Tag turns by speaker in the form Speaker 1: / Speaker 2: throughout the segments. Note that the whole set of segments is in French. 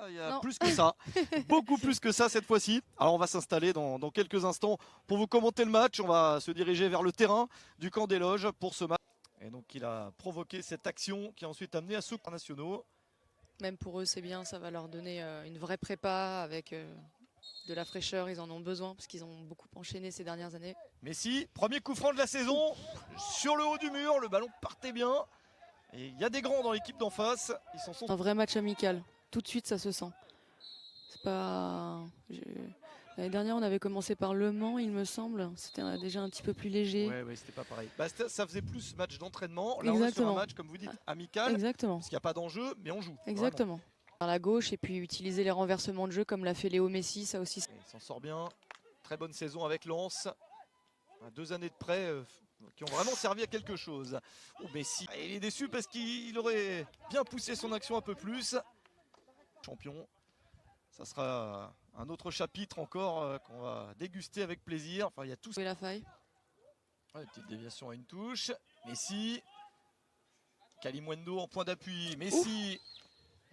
Speaker 1: Ah, il y a
Speaker 2: Non.
Speaker 1: plus que ça, beaucoup plus que ça cette fois-ci. Alors on va s'installer dans quelques instants pour vous commenter le match. On va se diriger vers le terrain du camp des loges pour ce match. Et donc il a provoqué cette action qui a ensuite amené à ceux nationaux.
Speaker 2: Même pour eux, c'est bien, ça va leur donner une vraie prépa avec de la fraîcheur. Ils en ont besoin parce qu'ils ont beaucoup enchaîné ces dernières années.
Speaker 1: Messi, premier coup franc de la saison, sur le haut du mur, le ballon partait bien. Et il y a des grands dans l'équipe d'en face. Ils s'en sont...
Speaker 2: Un vrai match amical. Tout de suite, ça se sent. C'est pas. L'année dernière, on avait commencé par Le Mans, il me semble. C'était déjà un petit peu plus léger.
Speaker 1: Ouais, c'était pas pareil. Bah, ça faisait plus match d'entraînement. Là, on est sur un
Speaker 2: Exactement.
Speaker 1: match, comme vous dites, amical.
Speaker 2: Exactement.
Speaker 1: Parce qu'il n'y a pas d'enjeu, mais on joue.
Speaker 2: Exactement. Par la gauche et puis utiliser les renversements de jeu comme l'a fait Léo Messi, ça aussi.
Speaker 1: Il s'en sort bien. Très bonne saison avec Lens. 2 années de prêt qui ont vraiment servi à quelque chose. Oh, Messi, il est déçu parce qu'il aurait bien poussé son action un peu plus. Champion, ça sera un autre chapitre encore qu'on va déguster avec plaisir. Enfin, il y a tout.
Speaker 2: La faille.
Speaker 1: Ouais, petite déviation à une touche. Messi. Kalimuendo en point d'appui. Messi.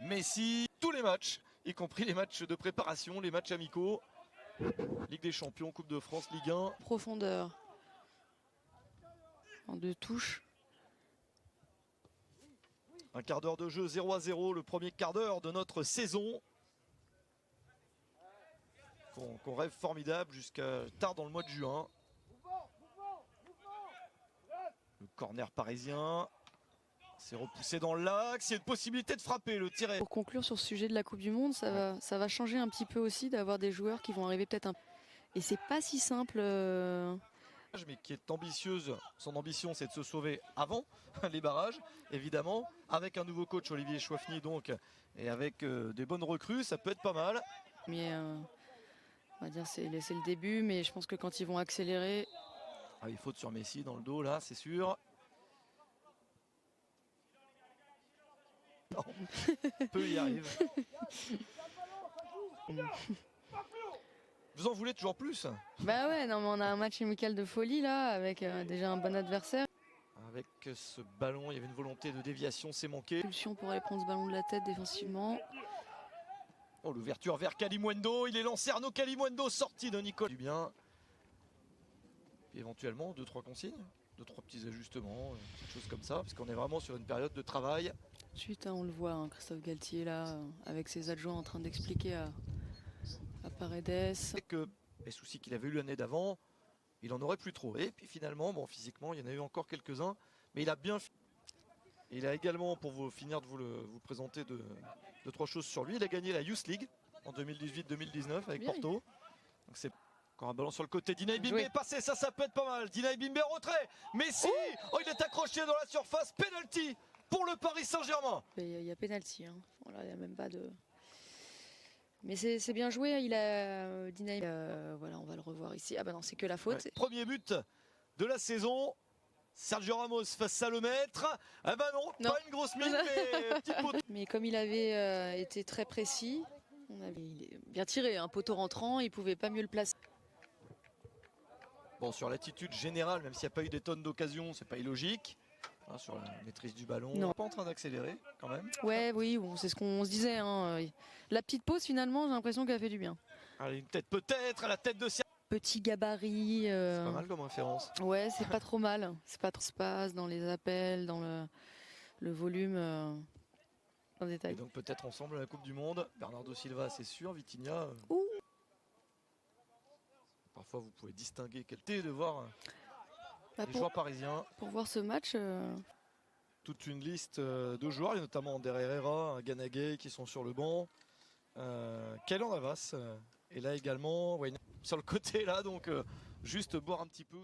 Speaker 1: Messi. Tous les matchs, y compris les matchs de préparation, les matchs amicaux. Ligue des Champions, Coupe de France, Ligue 1.
Speaker 2: Profondeur. En 2 touches.
Speaker 1: Un quart d'heure de jeu, 0-0, le premier quart d'heure de notre saison. Qu'on rêve formidable jusqu'à tard dans le mois de juin. Le corner parisien. C'est repoussé dans l'axe, il y a une possibilité de frapper, le tiré.
Speaker 2: Pour conclure sur ce sujet de la Coupe du Monde, ça va changer un petit peu aussi d'avoir des joueurs qui vont arriver peut-être un... Et c'est pas si simple...
Speaker 1: Mais qui est ambitieuse, son ambition c'est de se sauver avant les barrages, évidemment, avec un nouveau coach Olivier Chouafny donc, et avec des bonnes recrues, ça peut être pas mal.
Speaker 2: Mais on va dire c'est le début, mais je pense que quand ils vont accélérer...
Speaker 1: Ah, il faute sur Messi dans le dos là, c'est sûr. Non, peu y arrive. Vous en voulez toujours plus?
Speaker 2: Bah ouais, non mais on a un match amical de folie là, avec déjà un bon adversaire.
Speaker 1: Avec ce ballon, il y avait une volonté de déviation, c'est manqué.
Speaker 2: Pulsion pour aller prendre ce ballon de la tête défensivement.
Speaker 1: Oh, l'ouverture vers Kalimuendo, il est lancé Arnaud Kalimuendo, sorti de Nicolas. Du bien. Puis éventuellement 2-3 consignes, 2-3 petits ajustements, quelque chose comme ça, parce qu'on est vraiment sur une période de travail.
Speaker 2: Ensuite, on le voit, hein, Christophe Galtier là, avec ses adjoints en train d'expliquer à Paredes.
Speaker 1: Que les soucis qu'il avait eu l'année d'avant, il en aurait plus trop. Et puis finalement, bon, physiquement, il y en a eu encore quelques-uns, mais il a bien. Il a également, pour vous finir de vous présenter deux, trois choses sur lui, il a gagné la Youth League en 2018-2019 avec
Speaker 2: Bien.
Speaker 1: Porto. Donc c'est encore un ballon sur le côté. Dinaï Bimbe est passé, ça peut être pas mal. Dinaï Bimbe retrait. Messi, oh, il est accroché dans la surface. Penalty pour le Paris Saint-Germain.
Speaker 2: Il y a pénalty, hein. Voilà, il n'y a même pas de... Mais c'est bien joué, il a Dinaï. Voilà, on va le revoir ici. Ah bah non, c'est que la faute.
Speaker 1: Ouais. Premier but de la saison. Sergio Ramos face à le maître. Ah bah non, pas une grosse mine, mais petit poteau.
Speaker 2: Mais comme il avait été très précis, il est bien tiré, un poteau rentrant, il pouvait pas mieux le placer.
Speaker 1: Bon, sur l'attitude générale, même s'il n'y a pas eu des tonnes d'occasions, c'est pas illogique. Hein, sur la maîtrise du ballon,
Speaker 2: non.
Speaker 1: Pas en train d'accélérer quand même.
Speaker 2: Ouais, oui, bon, c'est ce qu'on se disait. Hein. La petite pause, finalement, j'ai l'impression qu'elle a fait du bien.
Speaker 1: Allez, une tête peut-être à la tête de Sergio.
Speaker 2: Petit gabarit.
Speaker 1: C'est pas mal comme référence.
Speaker 2: Ouais, c'est pas trop mal. C'est pas trop espace dans les appels, dans le volume, en détail.
Speaker 1: Et donc peut-être ensemble à la Coupe du Monde. Bernardo Silva, c'est sûr. Vitinha. Parfois, vous pouvez distinguer quel thé de voir les joueurs parisiens.
Speaker 2: Pour voir ce match.
Speaker 1: Toute une liste de joueurs, il y a notamment Ander Herrera, Ganagay qui sont sur le banc. Keylor Navas est là également. Ouais, sur le côté là, donc juste boire un petit peu.